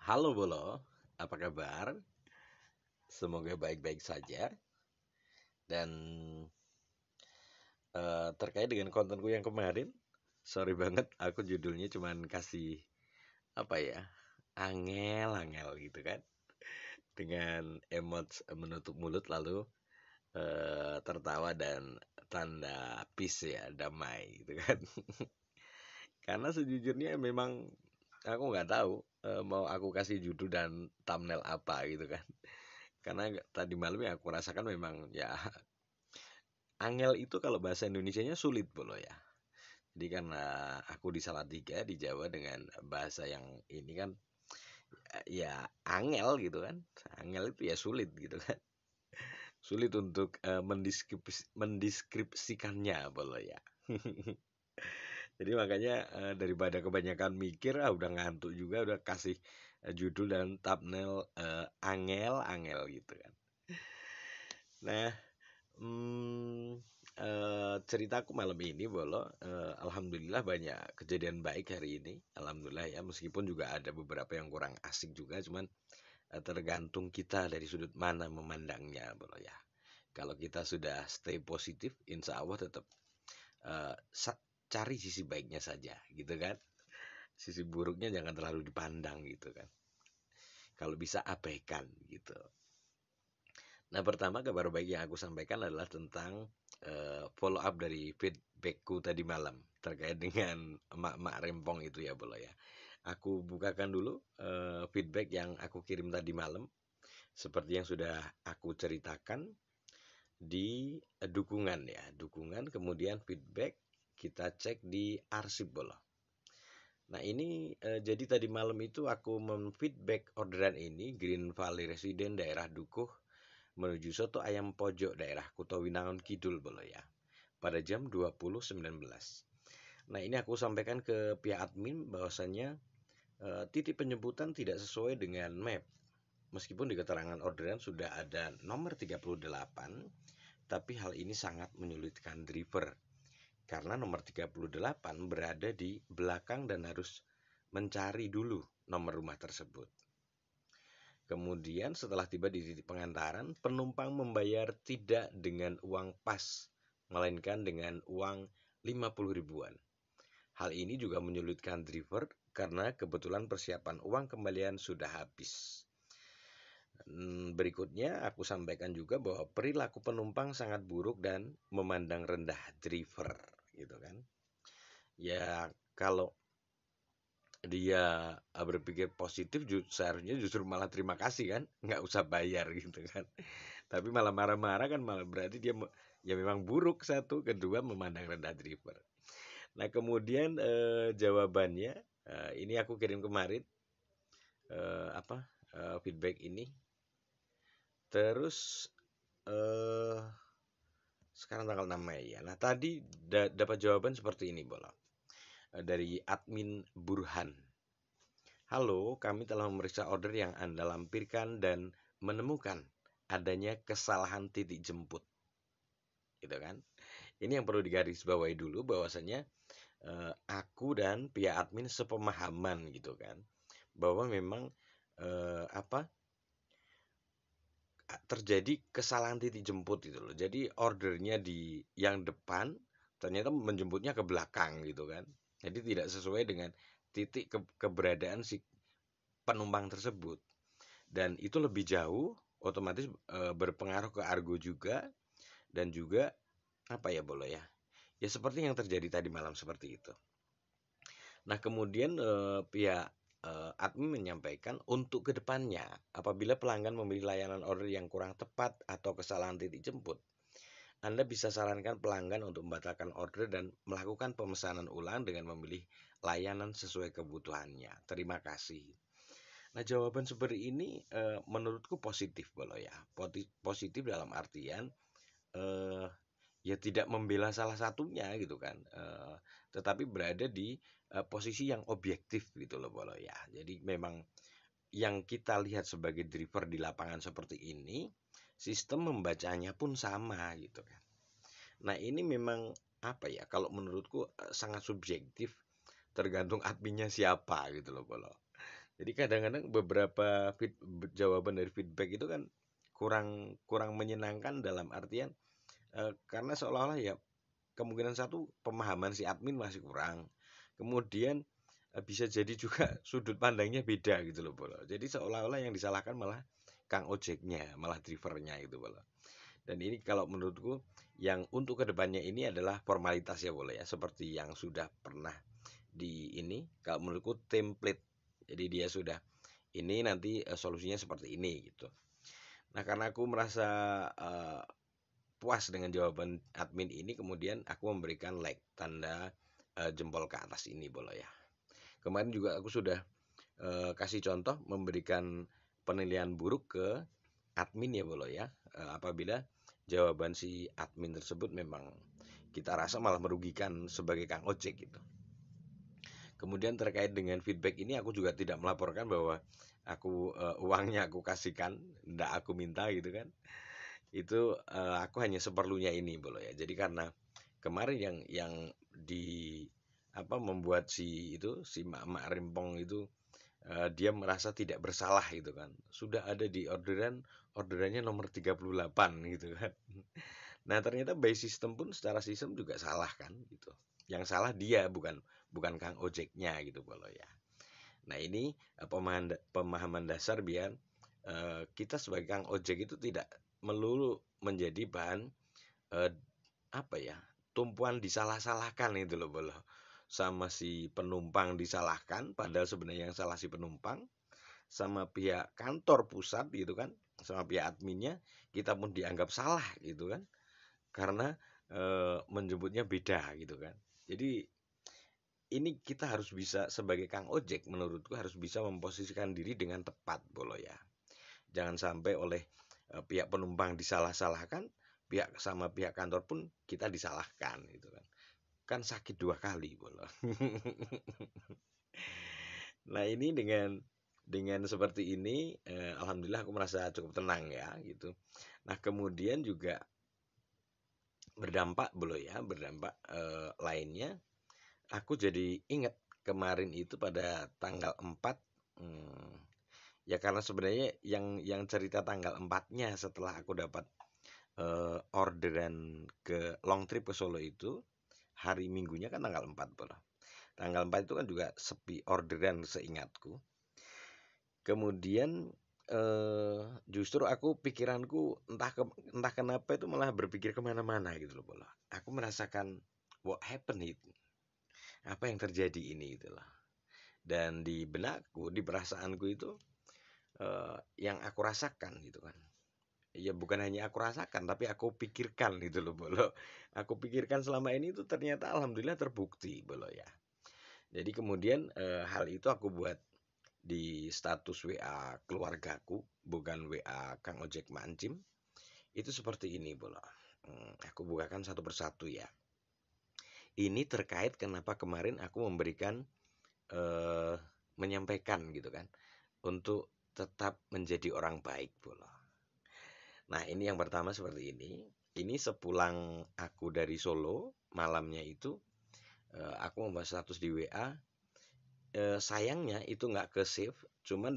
Halo Bolo, apa kabar? Semoga baik-baik saja. Dan terkait dengan kontenku yang kemarin, sorry banget aku judulnya cuman kasih apa ya, angel-angel gitu kan, dengan emot menutup mulut lalu tertawa dan tanda peace ya, damai gitu kan. Karena sejujurnya memang aku nggak tahu mau aku kasih judul dan thumbnail apa gitu kan. Karena tadi malam yang aku rasakan memang ya angel itu kalau bahasa Indonesianya sulit bolo ya. Jadi karena aku di Salatiga di Jawa dengan bahasa yang ini kan ya angel gitu kan. Angel itu ya sulit gitu kan. Sulit untuk mendeskripsikannya bolo ya. Jadi makanya daripada kebanyakan mikir udah ngantuk juga udah kasih judul dan thumbnail angel-angel gitu kan. Nah, ceritaku malam ini Bolo, alhamdulillah banyak kejadian baik hari ini. Alhamdulillah ya, meskipun juga ada beberapa yang kurang asik juga, cuman tergantung kita dari sudut mana memandangnya Bolo ya. Kalau kita sudah stay positif, insya Allah tetap eh, cari sisi baiknya saja, gitu kan. Sisi buruknya jangan terlalu dipandang gitu kan. Kalau bisa abaikan gitu. Nah, pertama kabar baik yang aku sampaikan adalah tentang follow up dari feedbackku tadi malam terkait dengan emak-emak rempong itu ya Bolo ya. Aku bukakan dulu feedback yang aku kirim tadi malam seperti yang sudah aku ceritakan di dukungan ya, dukungan kemudian feedback kita cek di arsip Bolo. Nah ini jadi tadi malam itu aku memfeedback orderan ini Green Valley Resident daerah Dukuh menuju Soto Ayam Pojok daerah Kutowinangun Kidul Bolo ya pada jam 20.19. Nah ini aku sampaikan ke pihak admin bahwasannya titik penjemputan tidak sesuai dengan map. Meskipun di keterangan orderan sudah ada nomor 38, tapi hal ini sangat menyulitkan driver karena nomor 38 berada di belakang dan harus mencari dulu nomor rumah tersebut. Kemudian setelah tiba di titik pengantaran, penumpang membayar tidak dengan uang pas, melainkan dengan uang 50 ribuan. Hal ini juga menyulitkan driver karena kebetulan persiapan uang kembalian sudah habis. Berikutnya aku sampaikan juga bahwa perilaku penumpang sangat buruk dan memandang rendah driver, gitu kan. Ya kalau dia berpikir positif seharusnya justru malah terima kasih kan, nggak usah bayar gitu kan. Tapi malah marah-marah kan malah berarti dia ya memang buruk satu, kedua memandang rendah driver. Nah kemudian jawabannya ini aku kirim kemarin apa feedback ini. Terus eh, sekarang tanggal 6 Mei ya. Nah tadi dapat jawaban seperti ini bola dari admin Burhan. Halo, kami telah memeriksa order yang Anda lampirkan dan menemukan adanya kesalahan titik jemput. Gitu kan? Ini yang perlu digarisbawahi dulu bahwasanya aku dan pihak admin sepemahaman gitu kan. Bahwa memang apa terjadi kesalahan titik jemput gitu loh. Jadi ordernya di yang depan ternyata menjemputnya ke belakang gitu kan. Jadi tidak sesuai dengan titik keberadaan si penumpang tersebut. Dan itu lebih jauh, otomatis berpengaruh ke argo juga dan juga apa ya boleh ya. Ya seperti yang terjadi tadi malam seperti itu. Nah, kemudian pihak admin menyampaikan untuk kedepannya apabila pelanggan memilih layanan order yang kurang tepat atau kesalahan titik jemput, Anda bisa sarankan pelanggan untuk membatalkan order dan melakukan pemesanan ulang dengan memilih layanan sesuai kebutuhannya. Terima kasih. Nah, jawaban seperti ini menurutku positif Bolo ya. Positif dalam artian eh, ya tidak membela salah satunya gitu kan. Tetapi berada di posisi yang objektif gitu loh Bolo ya. Jadi memang yang kita lihat sebagai driver di lapangan seperti ini, sistem membacanya pun sama gitu kan. Nah, ini memang apa ya? Kalau menurutku sangat subjektif, tergantung adminnya siapa gitu loh Bolo. Jadi kadang-kadang beberapa jawaban dari feedback itu kan kurang kurang menyenangkan dalam artian karena seolah-olah ya kemungkinan satu pemahaman si admin masih kurang. Kemudian bisa jadi juga sudut pandangnya beda gitu loh Bolo. Jadi seolah-olah yang disalahkan malah Kang ojeknya, malah drivernya gitu Bolo. Dan ini kalau menurutku yang untuk kedepannya ini adalah formalitas ya boleh ya, seperti yang sudah pernah di ini. Kalau menurutku template, jadi dia sudah ini nanti solusinya seperti ini gitu. Nah karena aku merasa uh, puas dengan jawaban admin ini, kemudian aku memberikan like tanda jempol ke atas ini boleh ya. Kemarin juga aku sudah kasih contoh memberikan penilaian buruk ke admin ya boleh ya. Apabila jawaban si admin tersebut memang kita rasa malah merugikan sebagai Kang ojek gitu. Kemudian terkait dengan feedback ini aku juga tidak melaporkan bahwa aku uangnya aku kasihkan, ndak aku minta gitu kan. Itu aku hanya seperlunya ini boleh ya. Jadi karena kemarin yang di apa membuat si itu si mak-mak rempong itu dia merasa tidak bersalah gitu kan. Sudah ada di orderannya nomor 38 gitu kan. Nah, ternyata by system pun secara sistem juga salah kan gitu. Yang salah dia bukan bukan Kang ojeknya gitu boleh ya. Nah, ini pemahaman dasar biar kita sebagai Kang ojek itu tidak melulu menjadi bahan eh, apa ya? Tumpuan disalah-salahkan itu loh boleh. Sama si penumpang disalahkan padahal sebenarnya yang salah si penumpang, sama pihak kantor pusat gitu kan, sama pihak adminnya kita pun dianggap salah gitu kan karena menjemputnya beda gitu kan. Jadi ini kita harus bisa sebagai Kang ojek menurutku harus bisa memposisikan diri dengan tepat bolo ya. Jangan sampai oleh pihak penumpang disalah-salahkan, pihak sama pihak kantor pun kita disalahkan gitu kan. Kan sakit dua kali bolo. Nah, ini dengan seperti ini alhamdulillah aku merasa cukup tenang ya gitu. Nah, kemudian juga berdampak bolo ya, berdampak lainnya aku jadi ingat kemarin itu pada tanggal 4 hmm, ya karena sebenarnya yang cerita tanggal 4-nya setelah aku dapat orderan ke long trip ke Solo itu hari Minggunya kan tanggal 4 bola. Tanggal 4 itu kan juga sepi orderan seingatku. Kemudian justru aku pikiranku entah kenapa itu malah berpikir kemana-mana gitu loh bola. Aku merasakan what happened itu, apa yang terjadi ini gitu loh. Dan di benakku, di perasaanku itu yang aku rasakan gitu kan. Ya bukan hanya aku rasakan, tapi aku pikirkan gitu loh Bolo. Aku pikirkan selama ini itu ternyata alhamdulillah terbukti Bolo ya. Jadi kemudian hal itu aku buat di status WA keluargaku, bukan WA Kang Ojek Mancim. Itu seperti ini Bolo. Aku bukakan satu persatu ya. Ini terkait kenapa kemarin aku memberikan eh, menyampaikan gitu kan untuk tetap menjadi orang baik Bolo. Nah, ini yang pertama seperti ini. Ini sepulang aku dari Solo, malamnya itu aku membuat status di WA. Sayangnya itu nggak ke save, cuman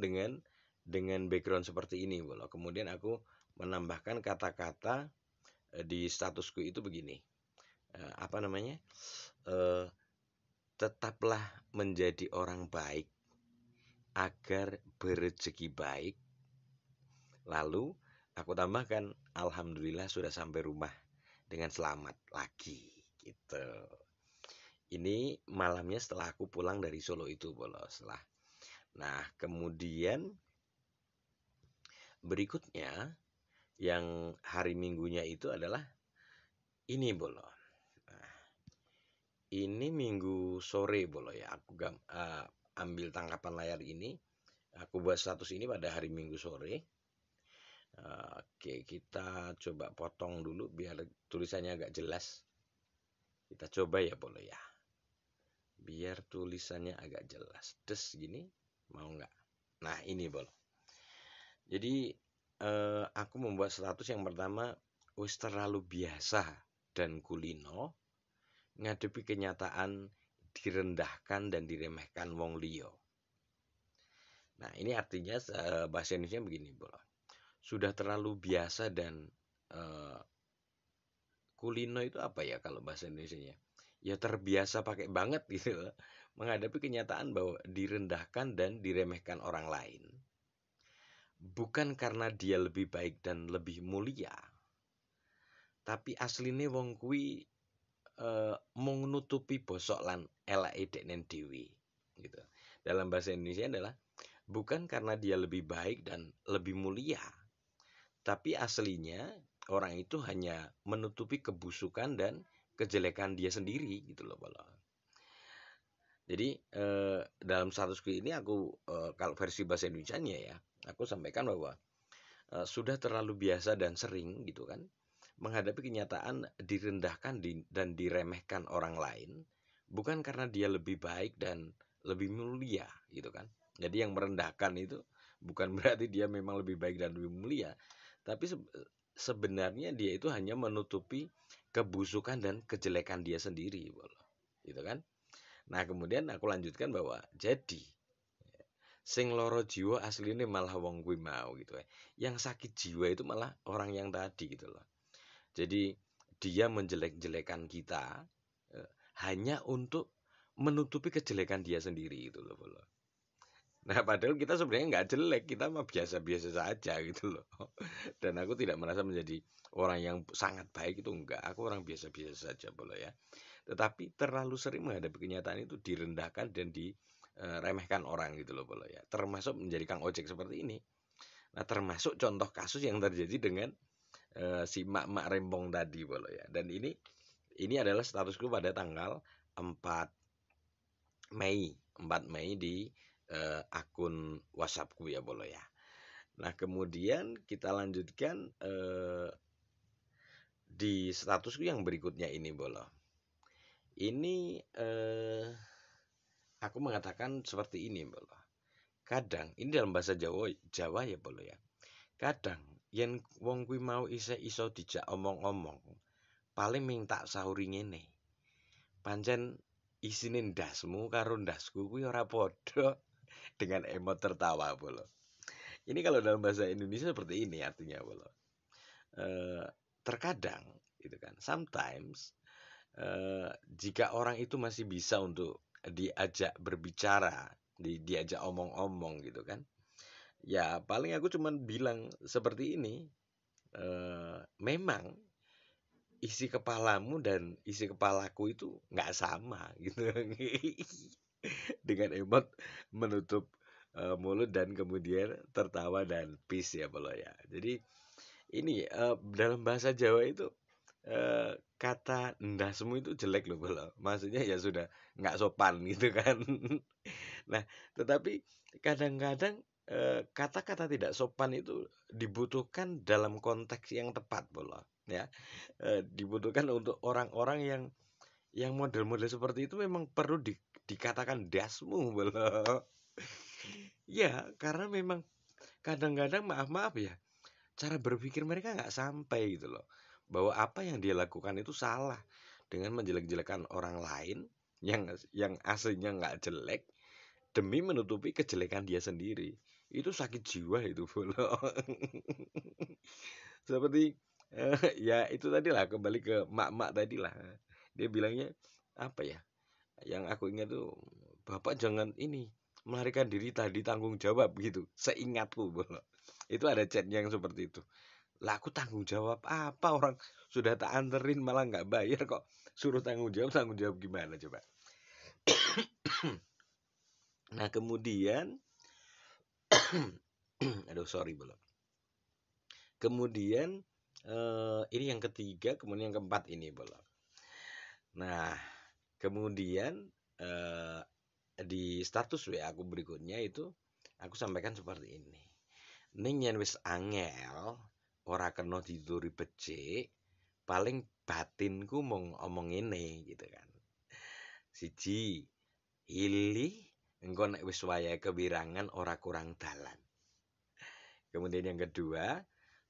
dengan background seperti ini, Bolo. Kemudian aku menambahkan kata-kata di statusku itu begini. Apa namanya? Eh, Tetaplah menjadi orang baik agar berrezeki baik. Lalu aku tambahkan, alhamdulillah sudah sampai rumah dengan selamat lagi gitu. Ini malamnya setelah aku pulang dari Solo itu bolos lah. Nah, kemudian berikutnya yang hari Minggunya itu adalah ini bolo. Nah, ini Minggu sore bolo ya. Ambil tangkapan layar ini. Aku buat status ini pada hari Minggu sore. Oke, kita coba potong dulu biar tulisannya agak jelas. Kita coba ya bolo ya. Biar tulisannya agak jelas. Des gini, mau nggak? Nah ini bol. Jadi aku membuat status yang pertama, wis terlalu biasa dan kulino ngadepi kenyataan direndahkan dan diremehkan wong liya. Nah, ini artinya bahasa Indonesia begini, Bro. Sudah terlalu biasa dan eh, kulino itu apa ya kalau bahasa Indonesianya? Ya terbiasa pakai banget gitu loh. Menghadapi kenyataan bahwa direndahkan dan diremehkan orang lain. Bukan karena dia lebih baik dan lebih mulia, tapi asline wong kuwi mung nutupi bosok lan eleke deknen dhewe gitu. Dalam bahasa Indonesia adalah bukan karena dia lebih baik dan lebih mulia, tapi aslinya orang itu hanya menutupi kebusukan dan kejelekan dia sendiri gitu loh, Bolo. Jadi dalam statusku ini aku kalau versi bahasa Indonesianya ya, aku sampaikan bahwa sudah terlalu biasa dan sering gitu kan menghadapi kenyataan direndahkan dan diremehkan orang lain bukan karena dia lebih baik dan lebih mulia gitu kan. Jadi yang merendahkan itu bukan berarti dia memang lebih baik dan lebih mulia, tapi sebenarnya dia itu hanya menutupi kebusukan dan kejelekan dia sendiri, gitu kan. Nah, kemudian aku lanjutkan bahwa jadi sing loro jiwa aslinya malah wong kuwi mau gitu ya. Yang sakit jiwa itu malah orang yang tadi gitu loh. Jadi dia menjelek-jelekan kita eh, hanya untuk menutupi kejelekan dia sendiri gitu loh, Bolo. Nah, padahal kita sebenarnya nggak jelek, kita mah biasa-biasa saja gitu loh. Dan aku tidak merasa menjadi orang yang sangat baik itu enggak. Aku orang biasa-biasa saja, Bolo ya. Tetapi terlalu sering menghadapi kenyataan itu direndahkan dan diremehkan orang gitu loh, Bolo ya. Termasuk menjadi kang ojek seperti ini. Nah, termasuk contoh kasus yang terjadi dengan si mak-mak rempong tadi, Bolo ya. Dan ini adalah statusku pada tanggal 4 Mei, 4 Mei di akun WhatsAppku ya, Bolo ya. Nah, kemudian kita lanjutkan di statusku yang berikutnya ini, Bolo. Ini aku mengatakan seperti ini, Bolo. Kadang ini dalam bahasa Jawa ya, Bolo ya. Kadang yen wong kuwi mau iso dijak omong-omong, paling minta sauri ngene. Pancen isine ndasmu karo ndasku kuwi ora padha dengan emot tertawa, Bolo. Ini kalau dalam bahasa Indonesia seperti ini artinya, Bolo. Terkadang gitu kan. Sometimes jika orang itu masih bisa untuk diajak berbicara, diajak omong-omong gitu kan. Ya paling aku cuman bilang seperti ini, memang isi kepalamu dan isi kepalaku itu nggak sama gitu. Dengan emot menutup mulut dan kemudian tertawa dan peace ya, Bolo ya. Jadi ini dalam bahasa Jawa itu kata ndasmu itu jelek loh, Bolo. Maksudnya ya sudah nggak sopan gitu kan. Nah, tetapi kadang-kadang kata-kata tidak sopan itu dibutuhkan dalam konteks yang tepat, Bolo. Ya, dibutuhkan untuk orang-orang yang model-model seperti itu memang perlu dikatakan dasmu, Bolo. Ya, karena memang kadang-kadang maaf-maaf ya, cara berpikir mereka nggak sampai gitu loh. Bahwa apa yang dia lakukan itu salah dengan menjelek-jelekan orang lain yang aslinya nggak jelek demi menutupi kejelekan dia sendiri. Itu sakit jiwa itu, Bolo. Seperti ya itu tadi lah, kembali ke mak-mak tadi lah. Dia bilangnya apa ya? Yang aku ingat tuh, Bapak jangan ini melarikan diri tadi tanggung jawab gitu. Seingatku, Bolo. Itu ada chatnya yang seperti itu. Lah aku tanggung jawab apa, orang sudah tak anterin malah nggak bayar kok suruh tanggung jawab gimana coba. Nah, kemudian aduh sorry, Bolo. Kemudian ini yang ketiga, kemudian yang keempat ini, Bolo. Nah, kemudian di status WA aku berikutnya itu aku sampaikan seperti ini. Ning yen wis angel ora kena dituri becik, paling batinku mung omong ngene gitu kan. Siji, ilih engko nek wis wayahe kewirangan ora kurang dalan. Kemudian yang kedua,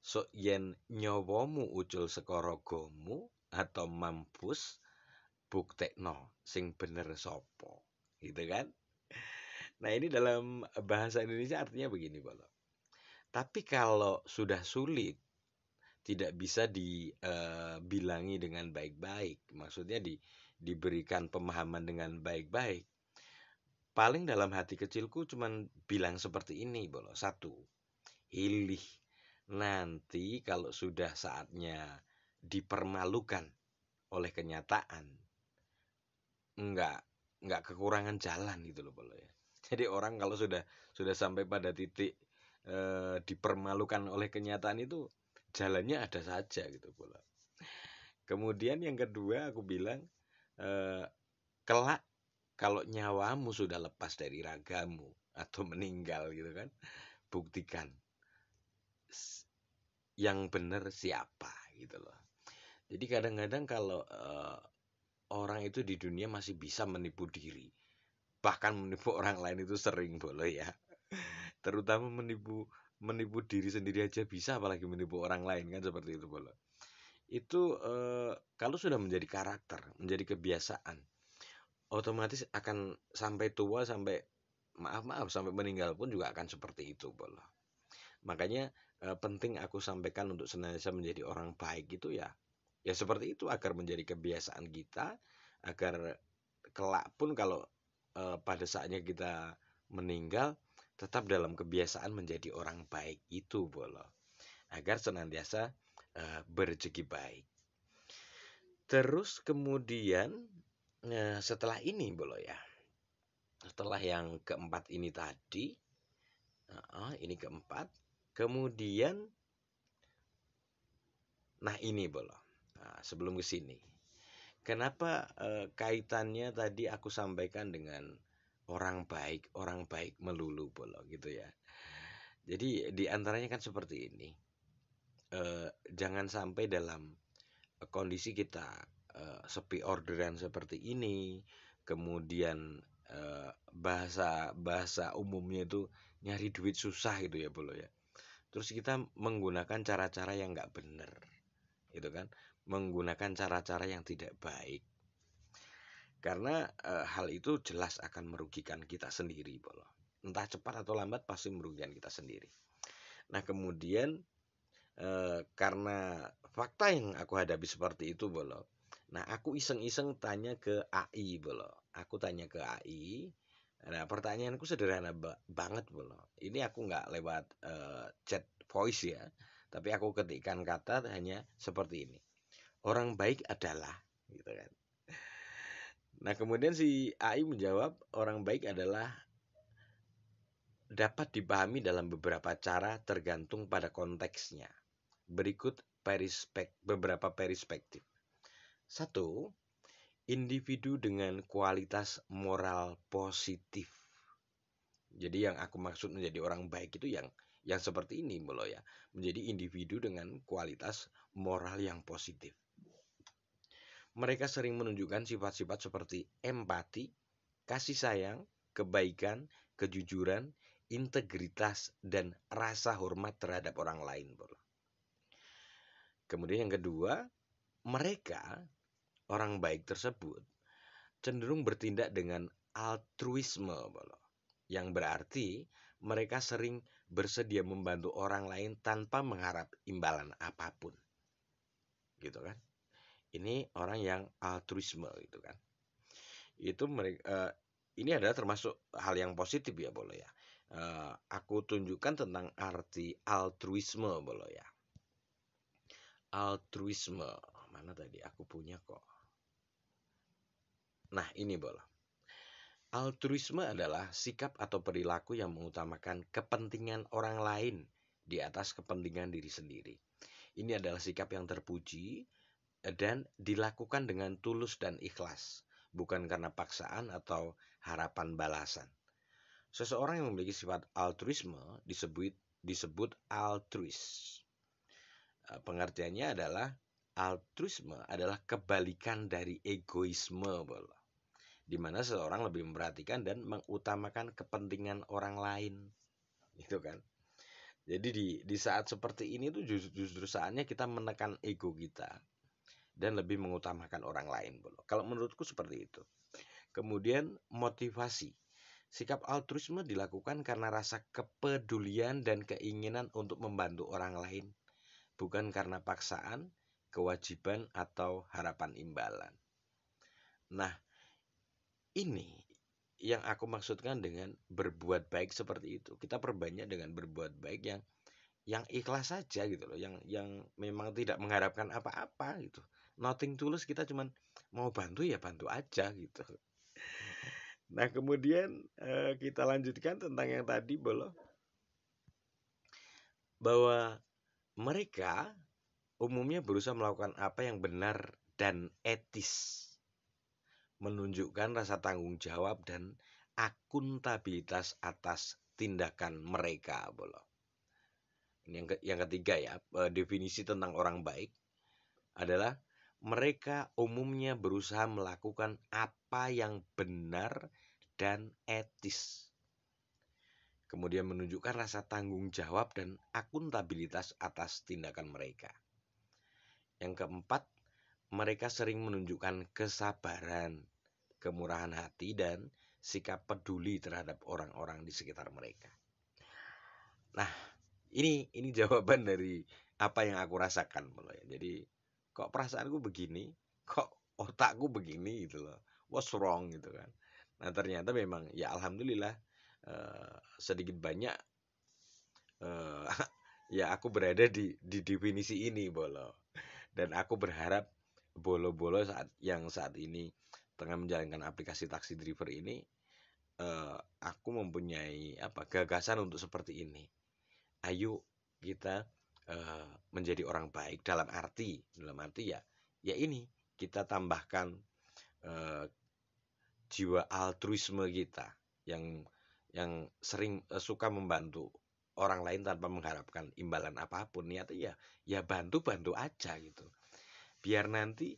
sok yen nyawamu ucul saka ragamu atau mampus buktekno sing bener sapa. Gitu kan? Nah, ini dalam bahasa Indonesia artinya begini, Bolo. Tapi kalau sudah sulit, tidak bisa dibilangi dengan baik-baik. Maksudnya diberikan pemahaman dengan baik-baik. Paling dalam hati kecilku cuman bilang seperti ini, Bolo. Satu, hilih. Nanti kalau sudah saatnya dipermalukan oleh kenyataan, enggak enggak kekurangan jalan gitu loh, Bolo ya. Jadi orang kalau sudah sampai pada titik dipermalukan oleh kenyataan itu jalannya ada saja gitu, Bolo. Kemudian yang kedua aku bilang eh, kelak kalau nyawamu sudah lepas dari ragamu atau meninggal gitu kan, buktikan yang benar siapa gitu loh. Jadi kadang-kadang kalau orang itu di dunia masih bisa menipu diri, bahkan menipu orang lain itu sering, boleh ya. Terutama menipu menipu diri sendiri aja bisa, apalagi menipu orang lain kan seperti itu, boleh. Itu kalau sudah menjadi karakter, menjadi kebiasaan, otomatis akan sampai tua, sampai maaf sampai meninggal pun juga akan seperti itu, boleh. Makanya penting aku sampaikan untuk senantiasa menjadi orang baik itu ya, ya seperti itu agar menjadi kebiasaan kita, agar kelak pun kalau pada saatnya kita meninggal tetap dalam kebiasaan menjadi orang baik itu, Bolo, agar senantiasa berjegi baik. Terus kemudian setelah ini, Bolo ya, setelah yang keempat ini tadi, ini keempat, kemudian nah ini, Bolo. Nah, sebelum ke sini, kenapa kaitannya tadi aku sampaikan dengan orang baik melulu, Bolo, gitu ya. Jadi di antaranya kan seperti ini. Jangan sampai dalam kondisi kita sepi orderan seperti ini, kemudian bahasa bahasa umumnya itu nyari duit susah gitu ya, Bolo ya. Terus kita menggunakan cara-cara yang nggak benar, gitu kan? Menggunakan cara-cara yang tidak baik. Karena hal itu jelas akan merugikan kita sendiri, Bolo. Entah cepat atau lambat pasti merugikan kita sendiri. Nah, kemudian karena fakta yang aku hadapi seperti itu, Bolo. Nah, aku iseng-iseng tanya ke AI, Bolo. Aku tanya ke AI. Nah, pertanyaanku sederhana banget, Bolo. Ini aku nggak lewat chat voice ya, tapi aku ketikkan kata hanya seperti ini. Orang baik adalah, gitu kan. Nah, kemudian si AI menjawab, orang baik adalah dapat dipahami dalam beberapa cara tergantung pada konteksnya. Berikut beberapa perspektif. Satu, individu dengan kualitas moral positif. Jadi yang aku maksud menjadi orang baik itu yang seperti ini, Bolo ya. Menjadi individu dengan kualitas moral yang positif. Mereka sering menunjukkan sifat-sifat seperti empati, kasih sayang, kebaikan, kejujuran, integritas, dan rasa hormat terhadap orang lain, Bolo. Kemudian yang kedua, mereka, orang baik tersebut, cenderung bertindak dengan altruisme, Bolo. Yang berarti mereka sering bersedia membantu orang lain tanpa mengharap imbalan apapun. Gitu kan? Ini orang yang altruisme gitu kan. Itu mereka ini adalah termasuk hal yang positif ya, Bolo ya. Aku tunjukkan tentang arti altruisme, Bolo ya. Altruisme, mana tadi aku punya kok. Nah, ini, Bolo. Altruisme adalah sikap atau perilaku yang mengutamakan kepentingan orang lain di atas kepentingan diri sendiri. Ini adalah sikap yang terpuji dan dilakukan dengan tulus dan ikhlas, bukan karena paksaan atau harapan balasan. Seseorang yang memiliki sifat altruisme disebut altruis. Pengertiannya adalah altruisme adalah kebalikan dari egoisme, di mana seseorang lebih memperhatikan dan mengutamakan kepentingan orang lain, gitu kan. Jadi di saat seperti ini tuh justru saatnya kita menekan ego kita dan lebih mengutamakan orang lain, Kalau menurutku seperti itu. Kemudian motivasi. Sikap altruisme dilakukan karena rasa kepedulian dan keinginan untuk membantu orang lain, bukan karena paksaan, kewajiban, atau harapan imbalan. Nah, ini yang aku maksudkan dengan berbuat baik seperti itu. Kita perbanyak dengan berbuat baik yang ikhlas saja gitu loh, yang memang tidak mengharapkan apa-apa gitu. Nothing tulus, kita cuman mau bantu ya bantu aja gitu. Nah, kemudian kita lanjutkan tentang yang tadi bahwa mereka umumnya berusaha melakukan apa yang benar dan etis, menunjukkan rasa tanggung jawab dan akuntabilitas atas tindakan mereka. Ini yang ketiga ya, definisi tentang orang baik adalah mereka umumnya berusaha melakukan apa yang benar dan etis, kemudian menunjukkan rasa tanggung jawab dan akuntabilitas atas tindakan mereka. Yang keempat, mereka sering menunjukkan kesabaran, kemurahan hati, dan sikap peduli terhadap orang-orang di sekitar mereka. Nah, ini jawaban dari apa yang aku rasakan. Jadi, kok perasaanku begini, kok otakku begini gitu loh. What's wrong gitu kan. Nah, ternyata memang ya alhamdulillah sedikit banyak ya aku berada di definisi ini dan aku berharap bolo saat ini tengah menjalankan aplikasi taksi driver ini, aku mempunyai gagasan untuk seperti ini. Ayo kita menjadi orang baik dalam arti ya ini kita tambahkan jiwa altruisme kita yang sering suka membantu orang lain tanpa mengharapkan imbalan apapun. Niatnya ya bantu aja gitu. Biar nanti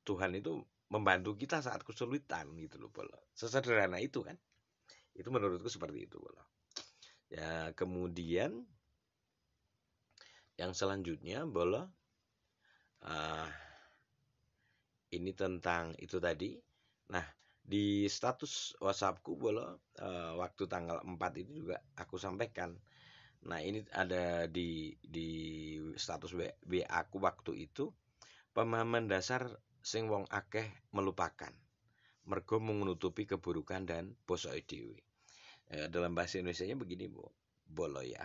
Tuhan itu membantu kita saat kesulitan gitu loh, sesederhana itu kan. Itu menurutku seperti itu, ya. Kemudian yang selanjutnya ini tentang itu tadi. Nah, di status WhatsAppku waktu tanggal 4 itu juga aku sampaikan. Nah, ini ada di status WA aku waktu itu, pemahaman dasar sing wong akeh melupakan. Mergo menutupi keburukan dan bosok dhewe. Dalam bahasa Indonesianya begini, ya.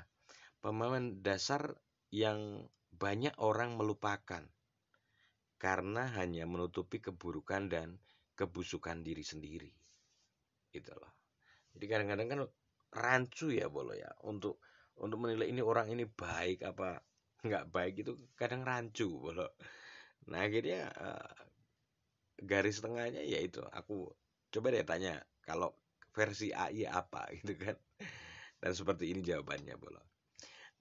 Pemahaman dasar yang banyak orang melupakan karena hanya menutupi keburukan dan kebusukan diri sendiri. Gitu loh. Jadi kadang-kadang kan rancu ya ya untuk menilai ini orang ini baik apa nggak baik itu kadang rancu Nah, akhirnya garis tengahnya yaitu aku coba deh tanya kalau versi AI apa gitu kan. Dan seperti ini jawabannya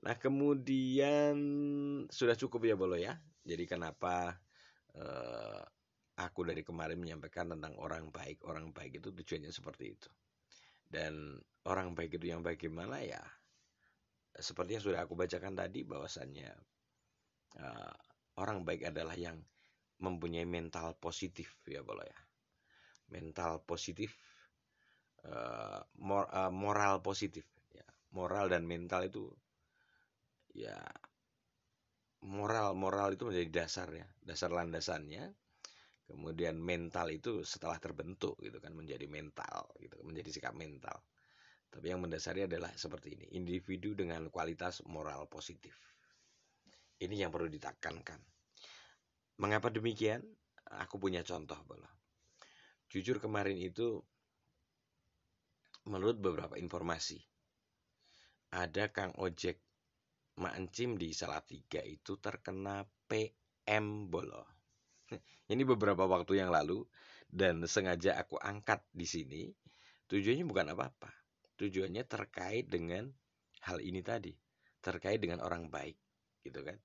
Nah, kemudian sudah cukup ya ya. Jadi kenapa aku dari kemarin menyampaikan tentang orang baik itu tujuannya seperti itu. Dan orang baik itu yang bagaimana ya? Seperti yang sudah aku bacakan tadi bahwasannya orang baik adalah yang mempunyai mental positif ya ya. Mental positif, moral positif ya. Moral dan mental itu ya, moral itu menjadi dasar ya, dasar landasannya. Kemudian mental itu setelah terbentuk gitu kan menjadi mental gitu, menjadi sikap mental. Tapi yang mendasari adalah seperti ini, individu dengan kualitas moral positif. Ini yang perlu ditekankan. Mengapa demikian? Aku punya contoh Jujur kemarin itu menurut beberapa informasi ada Kang Ojek Mancim di Salatiga itu terkena PM Ini beberapa waktu yang lalu dan sengaja aku angkat di sini. Tujuannya bukan apa-apa. Tujuannya terkait dengan hal ini tadi, terkait dengan orang baik, gitu kan.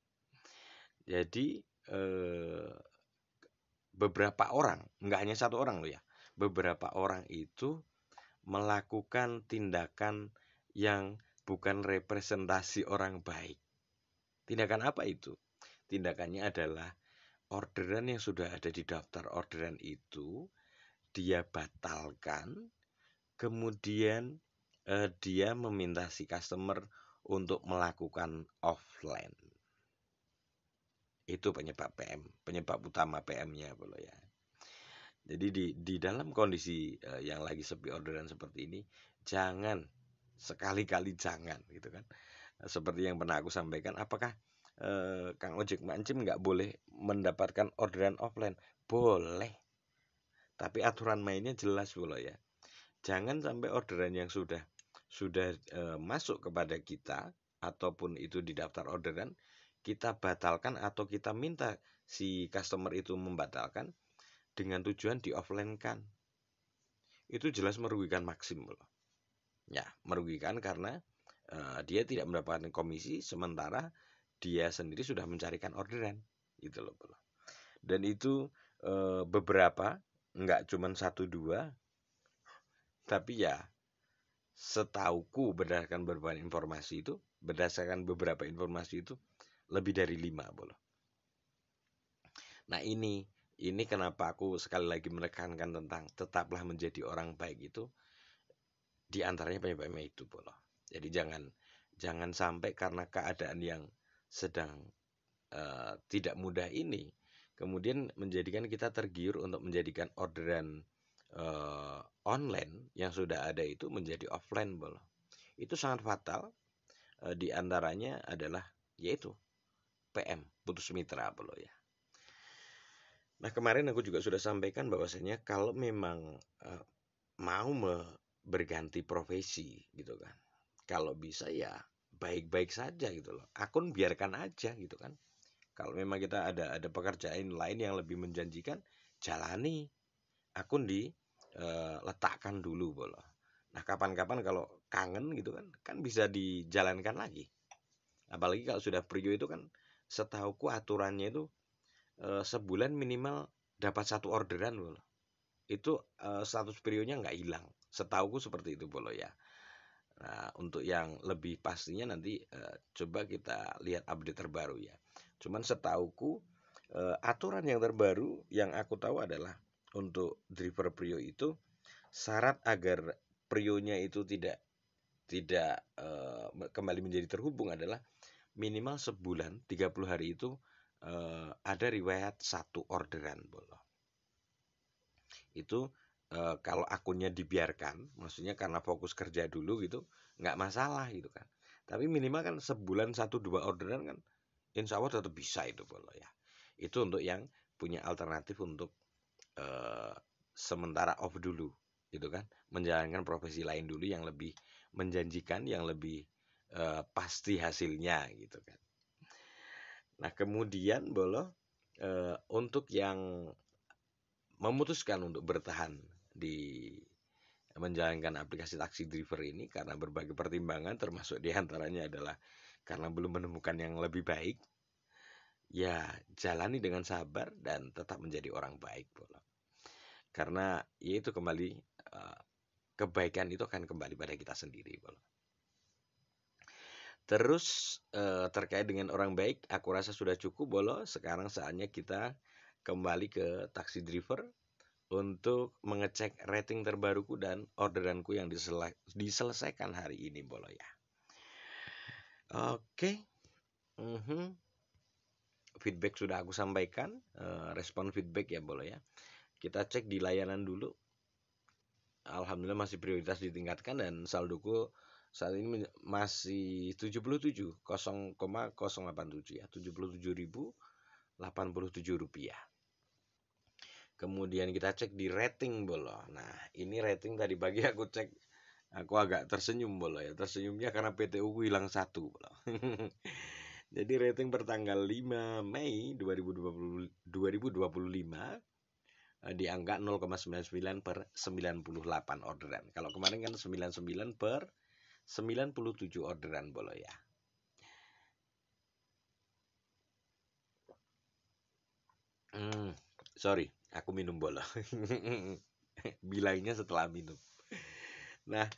Jadi beberapa orang, nggak hanya satu orang loh ya, beberapa orang itu melakukan tindakan yang bukan representasi orang baik. Tindakan apa itu? Tindakannya adalah orderan yang sudah ada di daftar orderan itu dia batalkan Kemudian dia meminta si customer untuk melakukan offline. Itu penyebab PM, penyebab utama PM-nya bolo ya. Jadi di dalam kondisi yang lagi sepi orderan seperti ini, jangan sekali-kali jangan gitu kan. Seperti yang pernah aku sampaikan, apakah Kang Ojek Mancim nggak boleh mendapatkan orderan offline? Boleh, tapi aturan mainnya jelas bolo ya. Jangan sampai orderan yang sudah masuk kepada kita ataupun itu di daftar orderan kita batalkan atau kita minta si customer itu membatalkan dengan tujuan di offline kan. Itu jelas merugikan Maxim loh. Ya, merugikan karena dia tidak mendapatkan komisi sementara dia sendiri sudah mencarikan orderan gitu loh. Dan itu beberapa, nggak cuma satu dua, tapi ya setauku berdasarkan beberapa informasi itu lebih dari 5 bolo. Nah ini kenapa aku sekali lagi menekankan tentang tetaplah menjadi orang baik itu di antaranya penyebabnya itu bolo. Jadi jangan sampai karena keadaan yang sedang tidak mudah ini kemudian menjadikan kita tergiur untuk menjadikan orderan online yang sudah ada itu menjadi offline bolo. Itu sangat fatal. Di antaranya adalah yaitu PM, putus mitra bolo ya. Nah kemarin aku juga sudah sampaikan bahwasanya kalau memang mau berganti profesi gitu kan, kalau bisa ya baik-baik saja gitu loh. Akun biarkan aja gitu kan. Kalau memang kita ada pekerjaan lain yang lebih menjanjikan, jalani. Akun letakkan dulu bolo. Nah kapan-kapan kalau kangen gitu kan bisa dijalankan lagi. Apalagi kalau sudah prio itu kan setauku aturannya itu sebulan minimal dapat satu orderan bolo. Itu status prionya nggak hilang. Setauku seperti itu bolo ya. Nah, untuk yang lebih pastinya nanti coba kita lihat update terbaru ya. Cuman setauku aturan yang terbaru yang aku tahu adalah untuk driver prio itu syarat agar prionya itu tidak kembali menjadi terhubung adalah minimal sebulan 30 hari itu ada riwayat satu orderan bolo. Itu kalau akunnya dibiarkan, maksudnya karena fokus kerja dulu gitu, nggak masalah gitu kan. Tapi minimal kan sebulan 1-2 orderan kan, insya Allah tetap bisa itu bolo ya. Itu untuk yang punya alternatif untuk sementara off dulu, gitu kan, menjalankan profesi lain dulu yang lebih menjanjikan, yang lebih pasti hasilnya, gitu kan. Nah kemudian bolo untuk yang memutuskan untuk bertahan di menjalankan aplikasi taksi driver ini karena berbagai pertimbangan termasuk diantaranya adalah karena belum menemukan yang lebih baik, ya jalani dengan sabar dan tetap menjadi orang baik bolo. Karena ya itu kembali kebaikan itu akan kembali pada kita sendiri bolo. Terus terkait dengan orang baik aku rasa sudah cukup bolo. Sekarang saatnya kita kembali ke taksi driver untuk mengecek rating terbaruku dan orderanku yang diselesaikan hari ini bolo ya. Oke. Feedback sudah aku sampaikan, respon feedback ya bolo ya. Kita cek di layanan dulu. Alhamdulillah masih prioritas ditingkatkan dan saldoku saat ini masih 0,087 ya, 77.087 rupiah. Kemudian kita cek di rating bolo. Nah ini rating tadi pagi aku cek, aku agak tersenyum bolo ya. Tersenyumnya karena PTU hilang 1 bolo. Jadi rating pertanggal 5 Mei 2025 di angka 0,99 per 98 orderan. Kalau kemarin kan 99 per 97 orderan bolo ya. Sorry, aku minum bolo. Bilangnya setelah minum. Nah,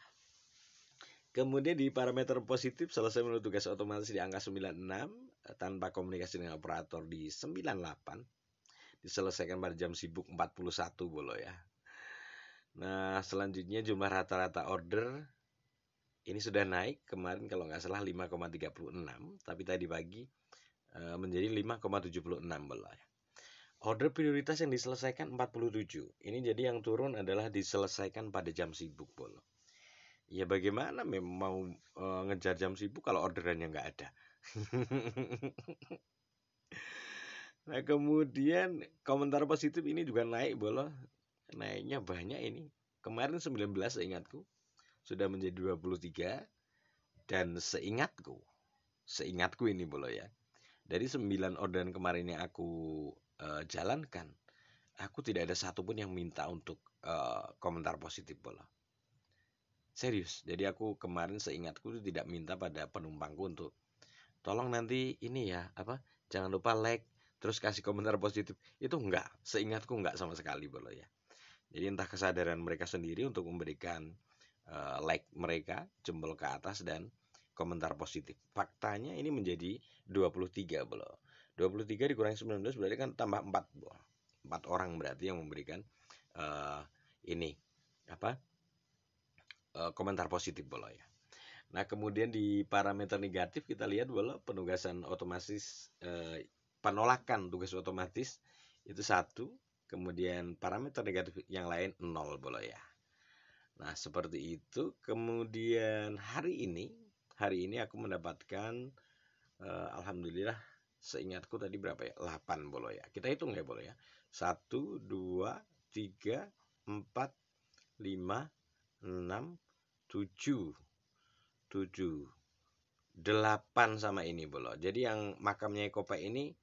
kemudian di parameter positif selesai menurut tugas otomatis di angka 96 tanpa komunikasi dengan operator di 98. Diselesaikan pada jam sibuk 41 bolo ya. Nah, selanjutnya jumlah rata-rata order ini sudah naik kemarin kalau nggak salah 5,36, tapi tadi pagi menjadi 5,76 belah. Order prioritas yang diselesaikan 47. Ini jadi yang turun adalah diselesaikan pada jam sibuk, Bol. Ya bagaimana memang mau ngejar jam sibuk kalau orderannya nggak ada. Nah, kemudian komentar positif ini juga naik, Bol. Naiknya banyak ini. Kemarin 19 seingatku, sudah menjadi 23, dan seingatku ini, Bol ya. Dari 9 orderan kemarin yang aku jalankan, aku tidak ada satupun yang minta untuk komentar positif, Bol. Serius. Jadi aku kemarin seingatku tidak minta pada penumpangku untuk tolong nanti ini ya, apa? Jangan lupa like terus kasih komentar positif. Itu enggak, seingatku enggak sama sekali, Bolo ya. Jadi entah kesadaran mereka sendiri untuk memberikan like mereka, jempol ke atas dan komentar positif. Faktanya ini menjadi 23, Bolo. 23 dikurangi 19 berarti kan tambah 4, Bolo. 4 orang berarti yang memberikan ini apa? Komentar positif, Bolo ya. Nah, kemudian di parameter negatif kita lihat bahwa penugasan otomatis penolakan tugas otomatis itu 1, kemudian parameter negatif yang lain 0, boleh ya. Nah, seperti itu. Kemudian hari ini aku mendapatkan alhamdulillah, seingatku tadi berapa ya? 8, boleh ya. Kita hitung ya, boleh ya. 1 2 3 4 5 6 7 7 8 sama ini, Bolo. Jadi yang makamnya Ekope ini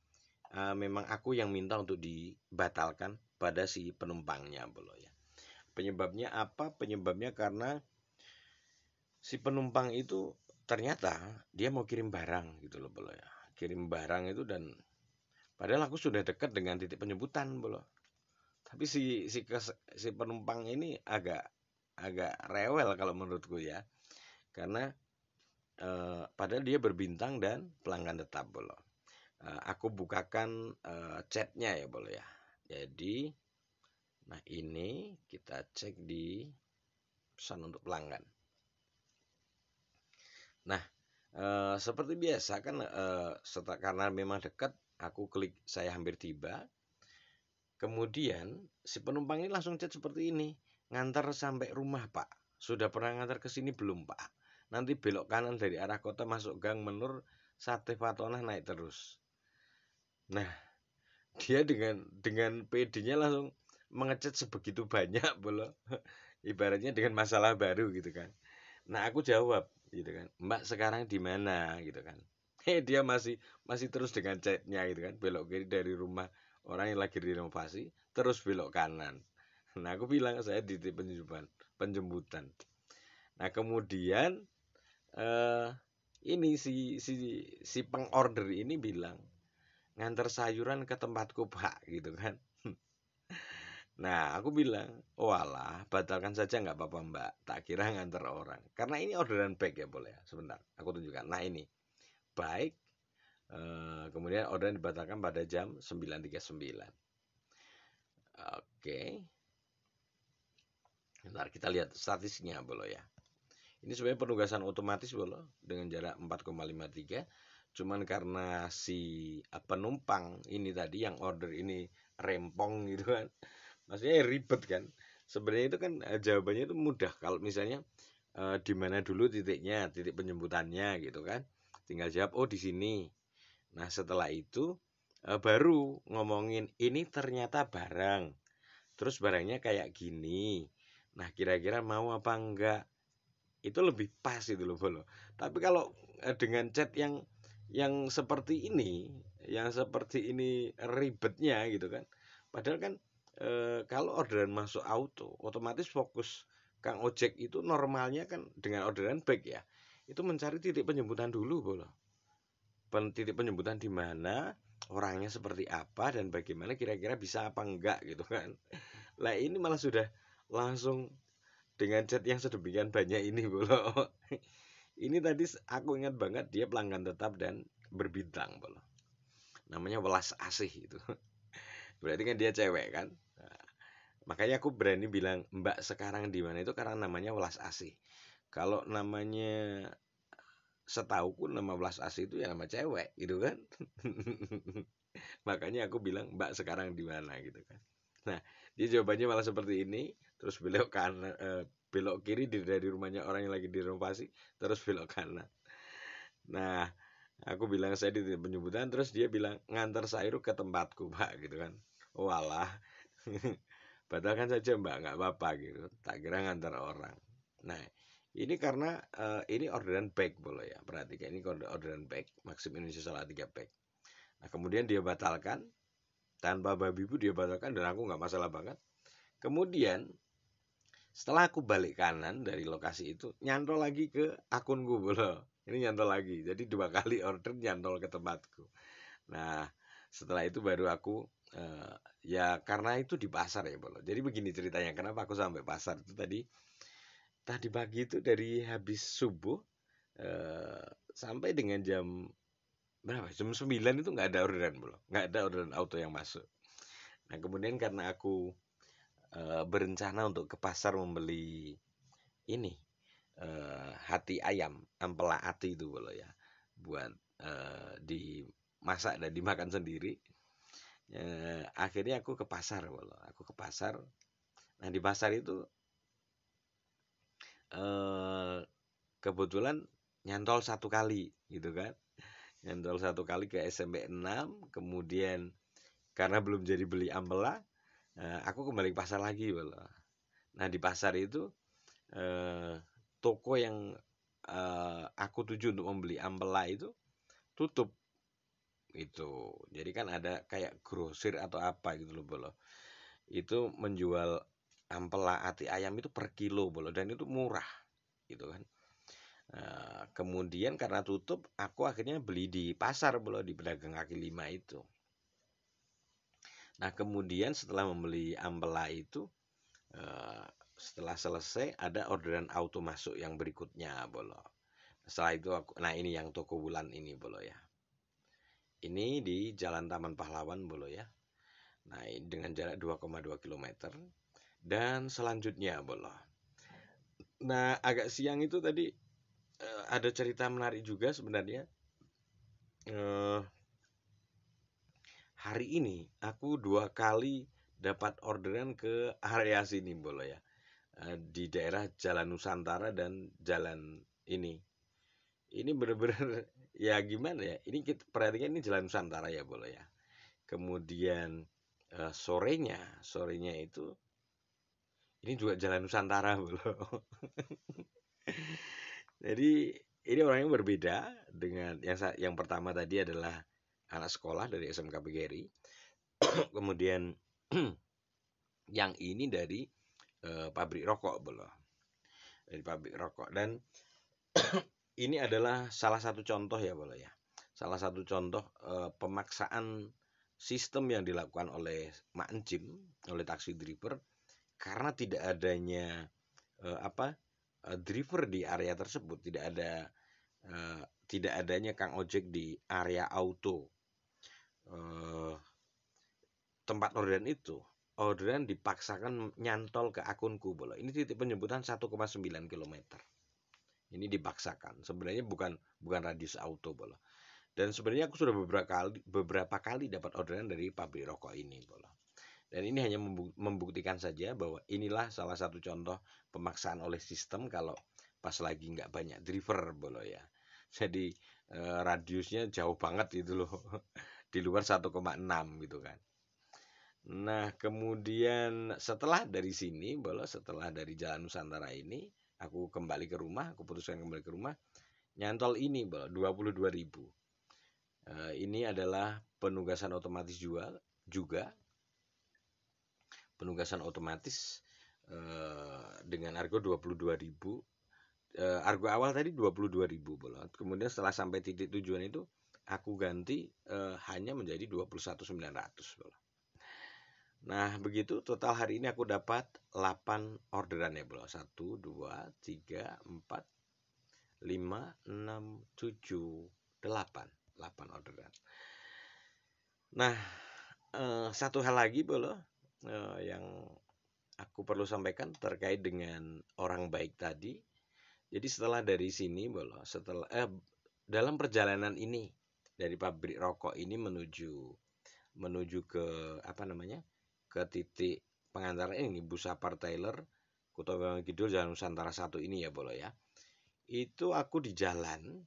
memang aku yang minta untuk dibatalkan pada si penumpangnya, Bolo ya. Penyebabnya apa? Penyebabnya karena si penumpang itu ternyata dia mau kirim barang gitu loh, Bolo ya. Kirim barang itu, dan padahal aku sudah dekat dengan titik penjemputan, Bolo. Tapi si penumpang ini agak agak rewel kalau menurutku ya. Karena padahal dia berbintang dan pelanggan tetap, Bolo. Aku bukakan chatnya ya, boleh ya. Jadi, nah ini kita cek di pesan untuk pelanggan. Nah, seperti biasa kan, karena memang dekat, aku klik saya hampir tiba. Kemudian si penumpang ini langsung chat seperti ini, ngantar sampai rumah, Pak. Sudah pernah ngantar ke sini belum, Pak? Nanti belok kanan dari arah kota masuk gang Menur, Sate Fatonah naik terus. Nah, dia dengan PD-nya langsung mengecat sebegitu banyak, Bolo. Ibaratnya dengan masalah baru gitu kan. Nah, aku jawab gitu kan, Mbak sekarang di mana gitu kan. Dia masih masih terus dengan chatnya gitu kan, belok kiri dari rumah orang yang lagi renovasi, terus belok kanan. Nah, aku bilang saya di titik penjemputan. Nah, kemudian eh ini si pengorder ini bilang, ngantar sayuran ke tempatku, Pak, gitu kan. Nah, aku bilang, oh alah, batalkan saja nggak apa-apa, Mbak. Tak kira ngantar orang. Karena ini orderan bag ya, boleh ya. Sebentar, aku tunjukkan. Nah, ini baik. Kemudian orderan dibatalkan pada jam 9.39. Oke. Bentar, kita lihat statistiknya, boleh ya. Ini sebenarnya penugasan otomatis, boleh, dengan jarak 4,53. Cuman karena si penumpang ini tadi yang order ini rempong gitu kan. Maksudnya ribet kan. Sebenarnya itu kan jawabannya itu mudah. Kalau misalnya di mana dulu titiknya, titik penjemputannya gitu kan. Tinggal jawab, oh di sini. Nah, setelah itu baru ngomongin ini ternyata barang. Terus barangnya kayak gini. Nah, kira-kira mau apa enggak? Itu lebih pas itu loh, Bolo. Tapi kalau dengan chat yang seperti ini, ribetnya gitu kan. Padahal kan kalau orderan masuk auto, otomatis fokus Kang Ojek itu normalnya kan dengan orderan back ya. Itu mencari titik penjemputan dulu, Bolo. Titik penjemputan di mana, orangnya seperti apa, dan bagaimana kira-kira bisa apa enggak gitu kan. Lah ini malah sudah langsung dengan chat yang sedemikian banyak ini, Bolo. Ini tadi aku ingat banget dia pelanggan tetap dan berbintang, Bolo. Namanya Welas Asih itu. Berarti kan dia cewek kan. Nah, Makanya aku berani bilang Mbak sekarang di mana itu karena namanya welas asih. Kalau namanya setauku nama welas asih itu ya nama cewek gitu kan. Makanya aku bilang Mbak sekarang di mana gitu kan. Nah, dia jawabannya malah seperti ini, terus belok kanan, belok kiri dari rumahnya orang yang lagi direnovasi, terus belok kanan. Nah, aku bilang saya di titik penjemputan, terus dia bilang ngantar sayur ke tempatku Pak gitu kan. Walah, padahal kan saja Mbak nggak apa-apa gitu. Tak kira ngantar orang. Nah, ini karena ini orderan bag boleh ya. Perhatikan ini orderan bag, Maxim Indonesia Salatiga bag. Nah, kemudian dia batalkan tanpa babi bu dia batalkan dan aku nggak masalah banget. Kemudian setelah aku balik kanan dari lokasi itu nyantol lagi ke akunku boleh. Ini nyantol lagi. Jadi 2 kali order nyantol ke tempatku. Nah, setelah itu baru aku ya karena itu di pasar ya boleh. Jadi begini ceritanya kenapa aku sampai pasar itu tadi. Tadi pagi itu dari habis subuh sampai dengan jam berapa? Jam 9 itu nggak ada orderan belum. Nggak ada orderan auto yang masuk. Nah, kemudian karena aku berencana untuk ke pasar membeli ini hati ayam, ampela ati itu boleh ya, buat dimasak dan dimakan sendiri. Akhirnya aku ke pasar boleh. Aku ke pasar. Nah, di pasar itu kebetulan nyantol 1 kali gitu kan. Nyantol 1 kali ke SMP 6, kemudian karena belum jadi beli ampela, aku kembali ke pasar lagi boleh. Nah, di pasar itu toko yang aku tuju untuk membeli ampela itu tutup itu. Jadi kan ada kayak grosir atau apa gitu loh bolo. Itu menjual ampela ati ayam itu per kilo bolo dan itu murah gitu kan. Kemudian karena tutup, aku akhirnya beli di pasar bolo di pedagang kaki lima itu. Nah, kemudian setelah membeli ampela itu setelah selesai ada orderan auto masuk yang berikutnya bolo. Setelah itu nah ini yang toko bulan ini bolo ya. Ini di Jalan Taman Pahlawan bolo ya. Nah, dengan jarak 2,2 km. Dan selanjutnya bolo. Nah, agak siang itu tadi ada cerita menarik juga sebenarnya. Hari ini aku 2 kali dapat orderan ke area sini bolo ya. Di daerah Jalan Nusantara dan jalan ini. Ini benar-benar ya gimana ya? Ini kita perhatikan ini Jalan Nusantara ya boleh ya. Kemudian sorenya itu ini juga Jalan Nusantara boleh. Jadi ini orangnya berbeda dengan yang pertama tadi adalah anak sekolah dari SMK PGRI. Kemudian yang ini dari pabrik rokok boleh. Dari pabrik rokok dan ini adalah salah satu contoh ya boleh ya. Salah satu contoh pemaksaan sistem yang dilakukan oleh Mak Encim, oleh taksi driver karena tidak adanya driver di area tersebut, tidak adanya Kang Ojek di area auto tempat orderan itu. Orderan dipaksakan nyantol ke akunku boleh. Ini titik penjemputan 1,9 km. Ini dipaksakan. Sebenarnya bukan radius auto bola. Dan sebenarnya aku sudah beberapa kali dapat orderan dari pabrik rokok ini bola. Dan ini hanya membuktikan saja bahwa inilah salah satu contoh pemaksaan oleh sistem kalau pas lagi nggak banyak driver bola ya. Jadi radiusnya jauh banget itu loh. Di luar 1,6 gitu kan. Nah, kemudian setelah dari sini, setelah dari Jalan Nusantara ini, aku kembali ke rumah, aku putuskan kembali ke rumah, nyantol ini, 22.000. Ini adalah penugasan otomatis juga penugasan otomatis dengan harga 22.000. Harga awal tadi 22.000, kemudian setelah sampai titik tujuan itu, aku ganti hanya menjadi 21.900. Nah, begitu total hari ini aku dapat 8 orderan ya, bro. 1, 2, 3, 4, 5, 6, 7, 8. 8 orderan. Nah, satu hal lagi, bro, yang aku perlu sampaikan terkait dengan orang baik tadi. Jadi setelah dari sini, dalam perjalanan ini dari pabrik rokok ini menuju ke apa namanya, ke titik pengantaran ini Busapar Taylor, Kuto Bangun Kidul, Jalan Nusantara 1 ini ya Bolo ya. Itu aku di jalan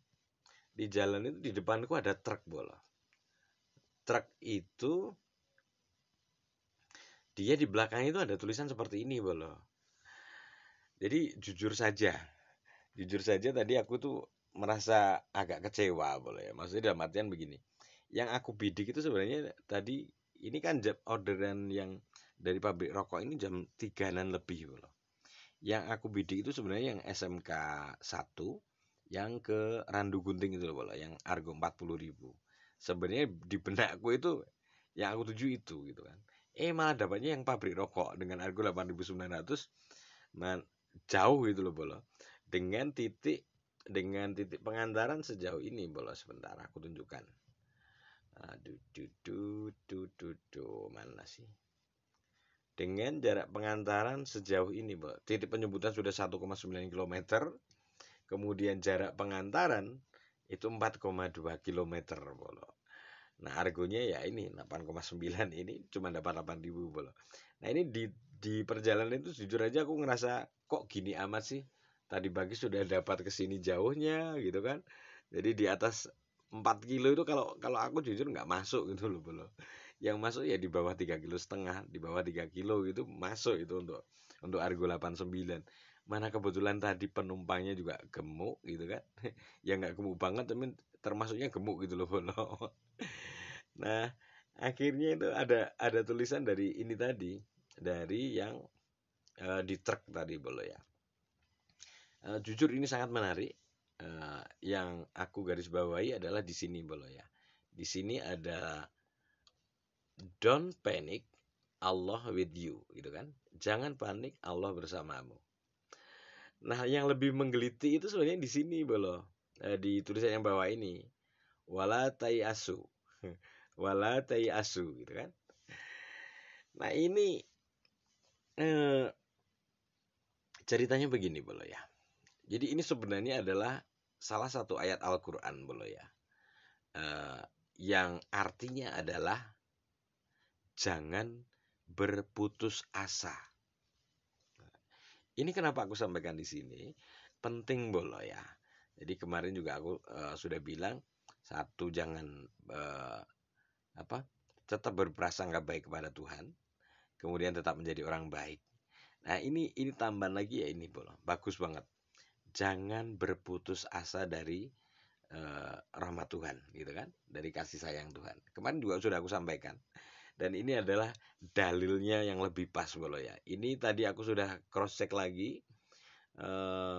itu di depanku ada truk Bolo. Truk itu dia di belakang itu ada tulisan seperti ini Bolo. Jadi jujur saja tadi aku tuh merasa agak kecewa Bolo ya. Maksudnya dalam artian begini. Yang aku bidik itu sebenarnya tadi ini kan orderan yang dari pabrik rokok ini jam 3-an lebih Bolo. Yang aku bidik itu sebenarnya yang SMK 1 yang ke Randu Gunting itu loh Bolo, yang Argo 40.000. Sebenarnya di benakku itu yang aku tuju itu gitu kan. Malah dapatnya yang pabrik rokok dengan Argo 8.900 jauh gitu loh Bolo. Dengan titik pengantaran sejauh ini Bolo, sebentar aku tunjukkan. Mana sih? Dengan jarak pengantaran sejauh ini, Bro. Titik penyebutan sudah 1,9 km, kemudian jarak pengantaran itu 4,2 km, Bro. Nah, argonya ya ini 8,9 ini cuma dapat 8.000, Bro. Nah, ini di perjalanan itu jujur aja aku ngerasa kok gini amat sih. Tadi pagi sudah dapat kesini jauhnya gitu kan. Jadi di atas 4 kilo itu kalau aku jujur nggak masuk gitu loh Bro. Yang masuk ya di bawah 3,5 kilo, di bawah 3 kilo gitu masuk itu untuk Argo 89. Mana kebetulan tadi penumpangnya juga gemuk gitu kan. Ya nggak gemuk banget tapi termasuknya gemuk gitu loh Bro. Nah, akhirnya itu ada tulisan dari ini tadi, dari yang di truk tadi Bro ya. Jujur ini sangat menarik. Yang aku garis bawahi adalah di sini Bolo ya. Di sini ada don't panic, Allah with you gitu kan. Jangan panik, Allah bersamamu. Nah, yang lebih menggeliti itu sebenarnya di sini Bolo. Di tulisan yang bawah ini. Wala asu. Wala asu gitu kan. Nah, ini eh, ceritanya begini Bolo ya. Jadi ini sebenarnya adalah salah satu ayat Al-Quran Bolo ya. Yang artinya adalah jangan berputus asa. Ini kenapa aku sampaikan di sini? Penting Bolo ya. Jadi kemarin juga aku sudah bilang, satu, jangan tetap berprasangka baik kepada Tuhan, kemudian tetap menjadi orang baik. Nah, ini tambahan lagi ya ini Bolo. Bagus banget. Jangan berputus asa dari rahmat Tuhan gitu kan, dari kasih sayang Tuhan. Kemarin juga sudah aku sampaikan. Dan ini adalah dalilnya yang lebih pas Bolo ya. Ini tadi aku sudah cross check lagi.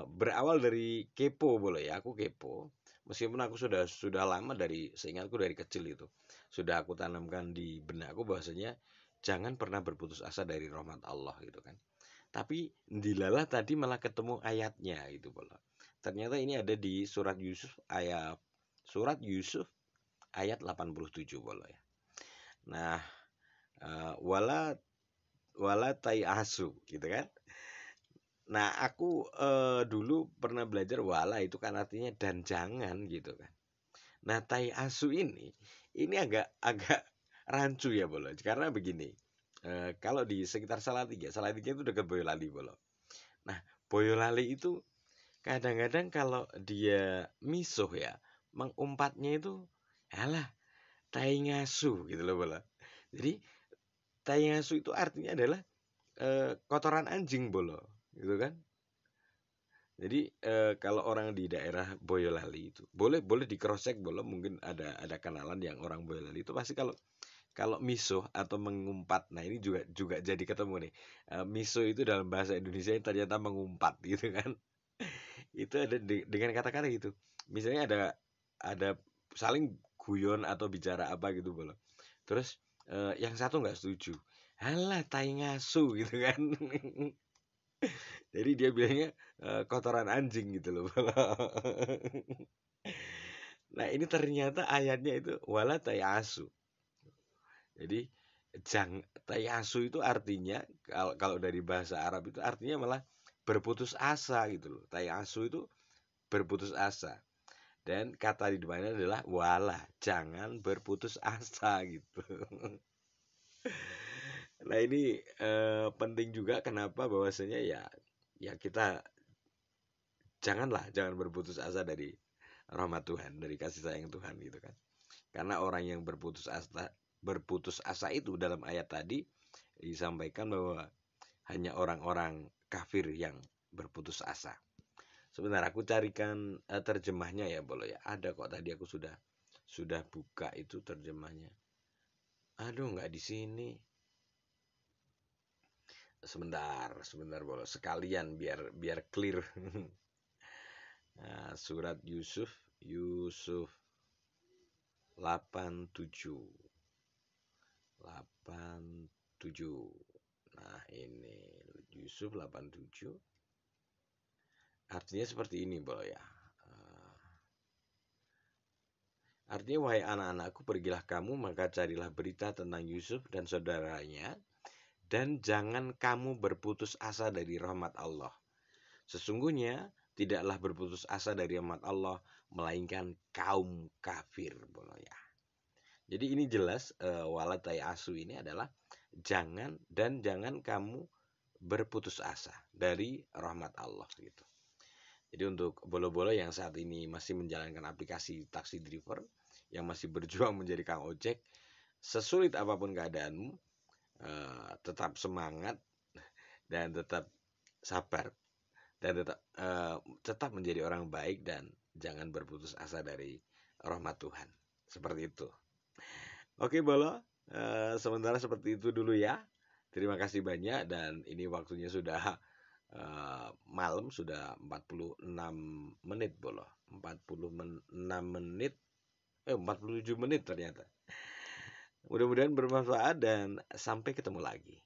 Berawal dari kepo Bolo ya. Aku kepo. Meskipun aku sudah lama seingatku dari kecil itu. Sudah aku tanamkan di benakku bahwasanya jangan pernah berputus asa dari rahmat Allah gitu kan. Tapi dilalah tadi malah ketemu ayatnya gitu Bolo. Ternyata ini ada di surat Yusuf ayat 87 Bolo ya. Nah, wala asu gitu kan. Nah, aku dulu pernah belajar wala itu kan artinya dan jangan gitu kan. Nah, asu ini agak rancu ya Bolo. Karena begini, kalau di sekitar Salatiga itu dekat Boyolali Bolo. Nah, Boyolali itu kadang-kadang kalau dia misuh ya, mengumpatnya itu alah ngasu gitu loh Bolo. Jadi ngasu itu artinya adalah kotoran anjing Bolo, gitu kan. Jadi kalau orang di daerah Boyolali itu boleh di cross check Bolo, mungkin ada kenalan yang orang Boyolali itu pasti kalau miso atau mengumpat. Nah, ini juga jadi ketemu nih. Miso itu dalam bahasa Indonesia ternyata mengumpat gitu kan. Itu ada dengan kata-kata gitu. Misalnya ada saling guyon atau bicara apa gitu Bolo. Terus yang satu nggak setuju. Halah ngasu gitu kan. Jadi dia bilangnya kotoran anjing gitu loh. Nah, ini ternyata ayatnya itu wala asu. Jadi tayasu itu artinya kalau dari bahasa Arab itu artinya malah berputus asa gitu loh. Tayasu itu berputus asa. Dan kata di depannya adalah wala, jangan berputus asa gitu. Nah ini penting juga kenapa bahwasanya ya kita jangan berputus asa dari rahmat Tuhan, dari kasih sayang Tuhan gitu kan. Karena orang yang berputus asa itu dalam ayat tadi disampaikan bahwa hanya orang-orang kafir yang berputus asa. Sebentar aku carikan terjemahnya ya boleh ya. Ada kok tadi aku sudah buka itu terjemahnya. Aduh nggak di sini. Sebentar boleh sekalian biar clear. Nah, surat Yusuf 87 87. Nah, ini Yusuf 87 artinya seperti ini, Bro ya. Artinya, wahai anak-anakku, pergilah kamu, maka carilah berita tentang Yusuf dan saudaranya, dan jangan kamu berputus asa dari rahmat Allah. Sesungguhnya, tidaklah berputus asa dari rahmat Allah, melainkan kaum kafir, Bro ya. Jadi ini jelas walatai asu ini adalah jangan kamu berputus asa dari rahmat Allah gitu. Jadi untuk bolo-bolo yang saat ini masih menjalankan aplikasi taksi driver, yang masih berjuang menjadi kang ojek, sesulit apapun keadaanmu, tetap semangat dan tetap sabar dan tetap menjadi orang baik dan jangan berputus asa dari rahmat Tuhan. Seperti itu. Oke, Bolo. Sementara seperti itu dulu ya. Terima kasih banyak dan ini waktunya sudah malam, sudah 46 menit, Bolo. 46 menit 47 menit ternyata. Mudah-mudahan bermanfaat dan sampai ketemu lagi.